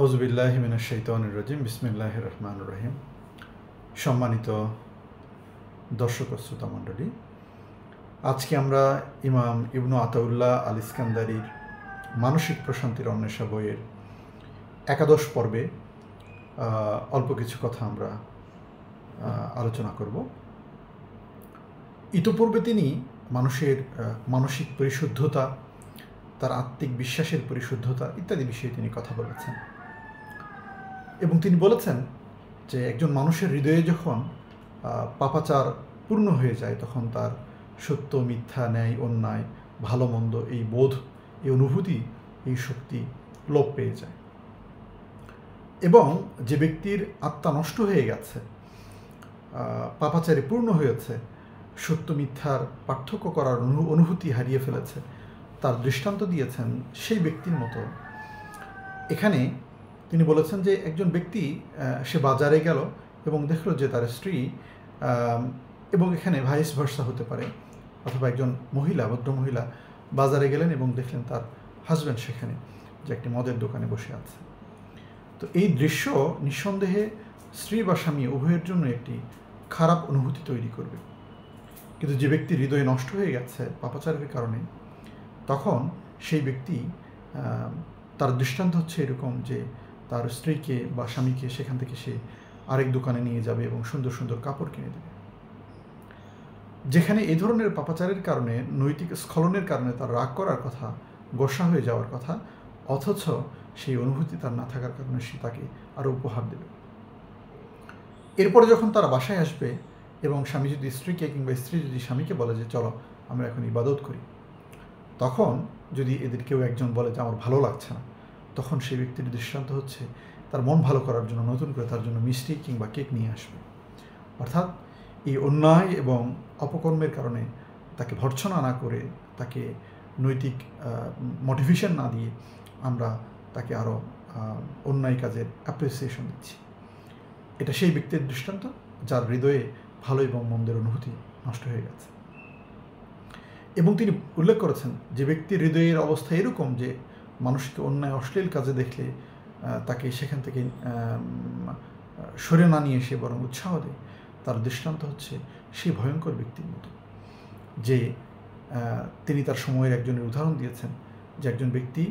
আউযুবিল্লাহি মিনাশ শাইতানির রাজিম বিসমিল্লাহির রহমানির রহিম। সম্মানিত দর্শক ও শ্রোতা মণ্ডলী, আজকে আমরা ইমাম ইবনু আতাউল্লাহ আল ইস্কান্দারির মানসিক প্রশান্তির অন্বেষা বইয়ের 11 পর্বে অল্প কিছু কথা আমরা আলোচনা করব। ইতোপূর্বে তিনি মানুষের মানসিক পরিশুদ্ধতা, তার আত্মিক বিশ্বাসের পরিশুদ্ধতা ইত্যাদি বিষয়ে তিনি কথা বলেছেন এবং তিনি বলেছেন যে একজন মানুষের হৃদয়ে যখন পাপাচার পূর্ণ হয়ে যায় তখন তার সত্য, মিথ্যা, ন্যায়, অন্যায়, ভালো মন্দ এই বোধ, এই অনুভূতি, এই শক্তি লোপ পেয়ে যায় এবং যে ব্যক্তির আত্মা নষ্ট হয়ে গেছে, পাপাচারে পূর্ণ হয়েছে, সত্য মিথ্যার পার্থক্য করার অনুভূতি হারিয়ে ফেলেছে, তার দৃষ্টান্ত দিয়েছেন সেই ব্যক্তির মতো। এখানে তিনি বলেছেন যে একজন ব্যক্তি সে বাজারে গেল এবং দেখল যে তার স্ত্রী, এবং এখানে ভাইস ভার্সা হতে পারে, অথবা একজন মহিলা, ভদ্র মহিলা বাজারে গেলেন এবং দেখলেন তার হাজব্যান্ড সেখানে যে একটি মদের দোকানে বসে আছে। তো এই দৃশ্য নিঃসন্দেহে স্ত্রী বা স্বামী উভয়ের জন্য একটি খারাপ অনুভূতি তৈরি করবে। কিন্তু যে ব্যক্তি হৃদয় নষ্ট হয়ে গেছে পাপাচারের কারণে, তখন সেই ব্যক্তি, তার দৃষ্টান্ত হচ্ছে এরকম যে তার স্ত্রীকে বা স্বামীকে সেখান থেকে সে আরেক দোকানে নিয়ে যাবে এবং সুন্দর সুন্দর কাপড় কিনে দেবে। যেখানে এই ধরনের পাপাচারের কারণে, নৈতিক স্খলনের কারণে তার রাগ করার কথা, গোসা হয়ে যাওয়ার কথা, অথচ সেই অনুভূতি তার না থাকার কারণে সে তাকে আরও উপহার দেবে। এরপরে যখন তারা বাসায় আসবে এবং স্বামী যদি স্ত্রীকে কিংবা স্ত্রী যদি স্বামীকে বলে যে চলো আমরা এখন ইবাদত করি, তখন যদি এদের কেউ একজন বলে যে আমার ভালো লাগছে না, তখন সেই ব্যক্তির দৃষ্টান্ত হচ্ছে তার মন ভালো করার জন্য নতুন করে তার জন্য মিষ্টি কিংবা কেক নিয়ে আসবে। অর্থাৎ এই অন্যায় এবং অপকর্মের কারণে তাকে ভর্ৎসনা না করে, তাকে নৈতিক মোটিভেশন না দিয়ে আমরা তাকে আরও অন্যায় কাজের অ্যাপ্রিসিয়েশন দিচ্ছি। এটা সেই ব্যক্তির দৃষ্টান্ত যার হৃদয়ে ভালো এবং মন্দের অনুভূতি নষ্ট হয়ে গেছে। এবং তিনি উল্লেখ করেছেন যে ব্যক্তির হৃদয়ের অবস্থা এরকম যে মানুষকে অন্যায় অশ্লীল কাজে দেখলে তাকে সেখান থেকে সরে না নিয়ে এসে বরং উৎসাহ দেয়, তার দৃষ্টান্ত হচ্ছে সেই ভয়ঙ্কর ব্যক্তির মতো যে তিনি তার সময়ের একজনের উদাহরণ দিয়েছেন যে একজন ব্যক্তি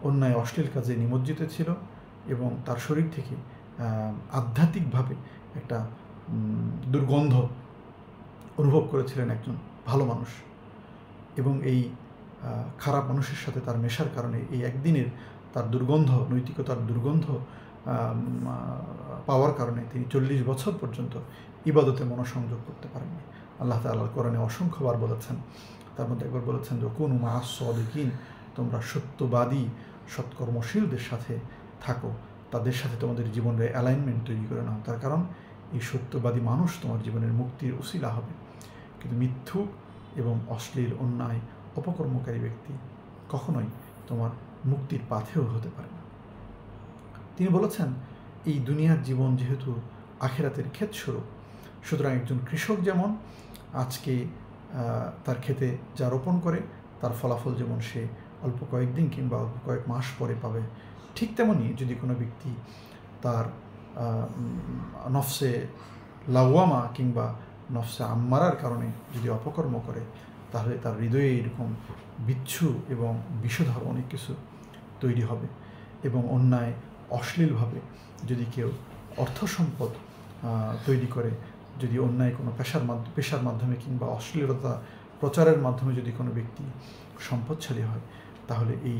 অন্যায় অশ্লীল কাজে নিমজ্জিত ছিল এবং তার শরীর থেকে আধ্যাত্মিকভাবে একটা দুর্গন্ধ অনুভব করেছিলেন একজন ভালো মানুষ, এবং এই খারাপ মানুষের সাথে তার মেশার কারণে এই একদিনের তার দুর্গন্ধ, নৈতিকতার দুর্গন্ধ পাওয়ার কারণে তিনি 40 বছর পর্যন্ত ইবাদতে মনোসংযোগ করতে পারেননি। আল্লাহ তাআলা কোরআনে অসংখ্যবার বলেছেন, তার মধ্যে একবার বলেছেন যে কুনু মা'আস সাদিকিন, তোমরা সত্যবাদী সৎকর্মশীলদের সাথে থাকো, তাদের সাথে তোমাদের জীবনের অ্যালাইনমেন্ট তৈরি করে নাও, তার কারণ এই সত্যবাদী মানুষ তোমার জীবনের মুক্তির উসিলা হবে। কিন্তু মিথ্যুক এবং অশ্লীল, অন্যায়, অপকর্মকারী ব্যক্তি কখনোই তোমার মুক্তির পাথেও হতে পারে না। তিনি বলেছেন এই দুনিয়ার জীবন যেহেতু আখিরাতের ক্ষেতস্বরূপ, সুতরাং একজন কৃষক যেমন আজকে তার ক্ষেতে যা রোপণ করে তার ফলাফল যেমন সে অল্প কয়েকদিন কিংবা অল্প কয়েক মাস পরে পাবে, ঠিক তেমনই যদি কোনো ব্যক্তি তার নফসে লাওয়ামা কিংবা নফসে আম্মারার কারণে যদি অপকর্ম করে, তাহলে তার হৃদয়ে এরকম বিচ্ছু এবং বিষধর অনেক কিছু তৈরি হবে। এবং অন্যায় অশ্লীলভাবে যদি কেউ অর্থ সম্পদ তৈরি করে, যদি অন্যায় কোনো পেশার মাধ্যমে কিংবা অশ্লীলতা প্রচারের মাধ্যমে যদি কোনো ব্যক্তি সম্পদশালী হয়, তাহলে এই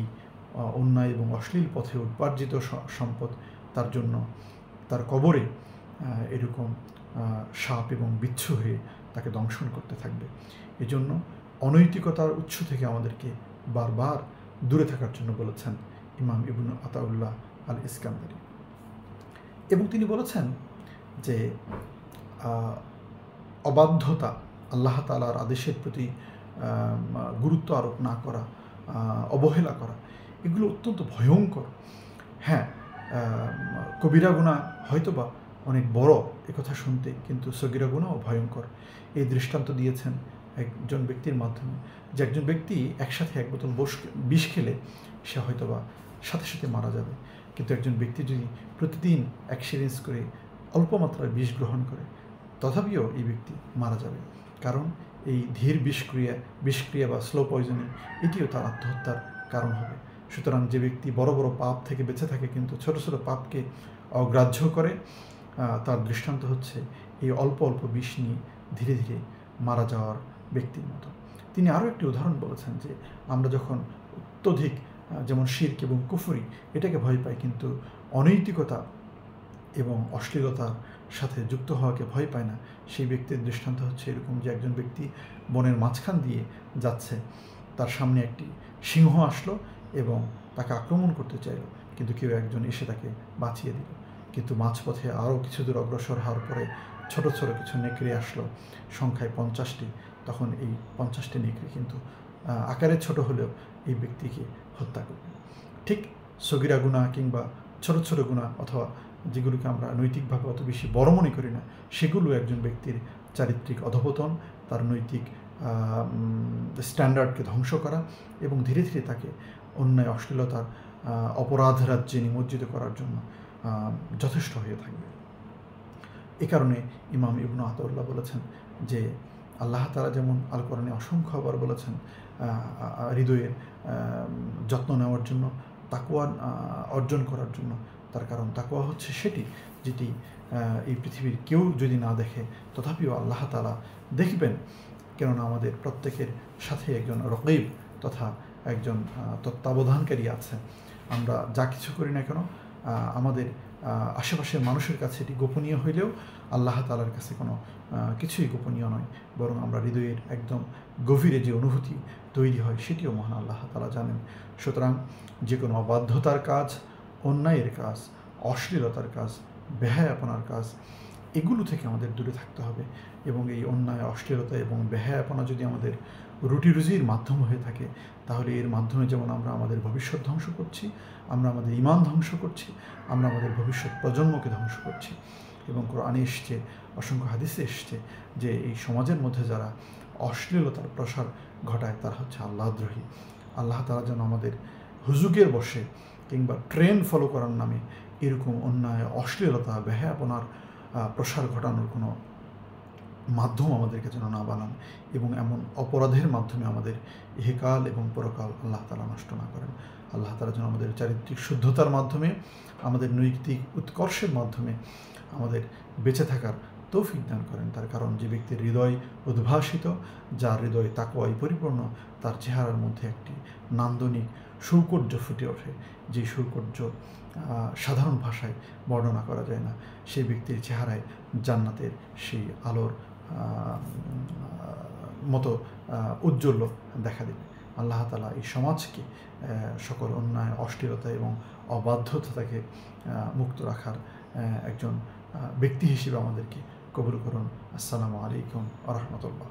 অন্যায় এবং অশ্লীল পথে উপার্জিত সম্পদ তার জন্য তার কবরে এরকম সাপ এবং বিচ্ছু হয়ে তাকে দংশন করতে থাকবে। এজন্য অনৈতিকতার উৎস থেকে আমাদেরকে বারবার দূরে থাকার জন্য বলেছেন ইমাম ইবনু আতাউল্লাহ আল ইস্কান্দারি। এবং তিনি বলেছেন যে অবাধ্যতা, আল্লাহ তাআলার আদেশের প্রতি গুরুত্ব আরোপ না করা, অবহেলা করা, এগুলো অত্যন্ত ভয়ঙ্কর। হ্যাঁ, কবিরা গুনাহ হয়তোবা অনেক বড় একথা শুনতে, কিন্তু সগীরা গুনাহও ভয়ঙ্কর। এই দৃষ্টান্ত দিয়েছেন একজন ব্যক্তির মাধ্যমে যে একজন ব্যক্তি একসাথে এক বোতল বিষ খেলে সে হয়তোবা সাথে সাথে মারা যাবে। কিন্তু একজন ব্যক্তি যদি প্রতিদিন এক্সপিরিয়েন্স করে অল্প মাত্রায় বিষ গ্রহণ করে, তথাপিও এই ব্যক্তি মারা যাবে। কারণ এই ধীর বিষক্রিয়া বা স্লো পয়জনিং এটিও তার আত্মহত্যার কারণ হবে। সুতরাং যে ব্যক্তি বড় বড় পাপ থেকে বেঁচে থাকে কিন্তু ছোট ছোট পাপকে অগ্রাহ্য করে, তার দৃষ্টান্ত হচ্ছে এই অল্প অল্প বিষ নিয়ে ধীরে ধীরে মারা যাওয়ার ব্যক্তির মতো। তিনি আরও একটি উদাহরণ বলেছেন যে আমরা যখন অত্যধিক যেমন শিরক এবং কুফরি এটাকে ভয় পাই, কিন্তু অনৈতিকতা এবং অশ্লীলতার সাথে যুক্ত হওয়াকে ভয় পায় না, সেই ব্যক্তির দৃষ্টান্ত হচ্ছে এরকম যে একজন ব্যক্তি বনের মাঝখান দিয়ে যাচ্ছে, তার সামনে একটি সিংহ আসলো এবং তাকে আক্রমণ করতে চাইল, কিন্তু কেউ একজন এসে তাকে বাঁচিয়ে দিল। কিন্তু মাঝপথে আরও কিছু দূর অগ্রসর হওয়ার পরে ছোট ছোট কিছু নেকড়ে আসলো, সংখ্যায় 50টি। তখন এই 50টি নেকড়ে কিন্তু আকারে ছোট হলেও এই ব্যক্তিকে হত্যা করবে। ঠিক সগীরা গুনাহ কিংবা ছোট ছোট গুনাহ অথবা যেগুলোকে আমরা নৈতিকভাবে অত বেশি বড় মনে করি না, সেগুলো একজন ব্যক্তির চারিত্রিক অধঃপতন, তার নৈতিক স্ট্যান্ডার্ডকে ধ্বংস করা এবং ধীরে ধীরে তাকে অন্যায় অশ্লীলতার অপরাধ রাজ্যে নিমজ্জিত করার জন্য যথেষ্ট হয়ে থাকবে। এ কারণে ইমাম ইবনু আতাউল্লাহ বলেছেন যে আল্লাহ তাআলা যেমন আল কোরআনে অসংখ্যবার বলেছেন হৃদয়ের যত্ন নেওয়ার জন্য, তাকওয়া অর্জন করার জন্য। তার কারণ তাকওয়া হচ্ছে সেটি যেটি এই পৃথিবীর কেউ যদি না দেখে তথাপিও আল্লাহ তাআলা দেখবেন, কেননা আমাদের প্রত্যেকের সাথে একজন রকিব তথা একজন তত্ত্বাবধানকারী আছে। আমরা যা কিছু করি না কেন আমাদের আশেপাশের মানুষের কাছে এটি গোপনীয় হইলেও আল্লাহ তাআলার কাছে কোনো কিছুই গোপনীয় নয়, বরং আমরা হৃদয়ের একদম গভীরে যে অনুভূতি তৈরি হয় সেটিও মহান আল্লাহ তাআলা জানেন। সুতরাং যে কোনো অবাধ্যতার কাজ, অন্যায়ের কাজ, অশ্লীলতার কাজ, বেহায়াপনার কাজ, এগুলো থেকে আমাদের দূরে থাকতে হবে। এবং এই অন্যায়, অশ্লীলতা এবং বেহায়াপনা যদি আমাদের রুটি রুজির মাধ্যম হয়ে থাকে, তাহলে এর মাধ্যমে যেমন আমরা আমাদের ভবিষ্যৎ ধ্বংস করছি, আমরা আমাদের ঈমান ধ্বংস করছি, আমরা আমাদের ভবিষ্যৎ প্রজন্মকে ধ্বংস করছি। এবং কোরআনে এসছে, অসংখ্য হাদিসে এসছে যে এই সমাজের মধ্যে যারা অশ্লীলতার প্রসার ঘটায় তারা হচ্ছে আল্লাহদ্রোহী। আল্লাহ তাআলা যেন আমাদের হুজুগের বসে কিংবা ট্রেন্ড ফলো করার নামে এরকম অন্যায়, অশ্লীলতা, বেহায়াপনার প্রসার ঘটানোর কোনো মাধ্যম আমাদেরকে যেন না বানান, এবং এমন অপরাধের মাধ্যমে আমাদের ইহকাল এবং পরকাল আল্লাহ তাআলা নষ্ট না করেন। আল্লাহ তাআলা যেন আমাদের চারিত্রিক শুদ্ধতার মাধ্যমে, আমাদের নৈতিক উৎকর্ষের মাধ্যমে আমাদের বেঁচে থাকার তৌফিক দান করেন। তার কারণ যে ব্যক্তির হৃদয় উদ্ভাসিত, যার হৃদয় তাকওয়ায় পরিপূর্ণ, তার চেহারার মধ্যে একটি নান্দনিক সৌকর্য ফুটে ওঠে, যে সৌকর্য সাধারণ ভাষায় বর্ণনা করা যায় না। সেই ব্যক্তির চেহারায় জান্নাতের সেই আলোর মতো উজ্জ্বল দেখা দেবে। আল্লাহ তাআলা এই সমাজকে সকল অন্যায়, অশ্লীলতা এবং অবাধ্যতা থেকে মুক্ত রাখার একজন ব্যক্তি হিসেবে আমাদেরকে কবুল করুন। আসসালামু আলাইকুম ওয়া রাহমাতুল্লাহ।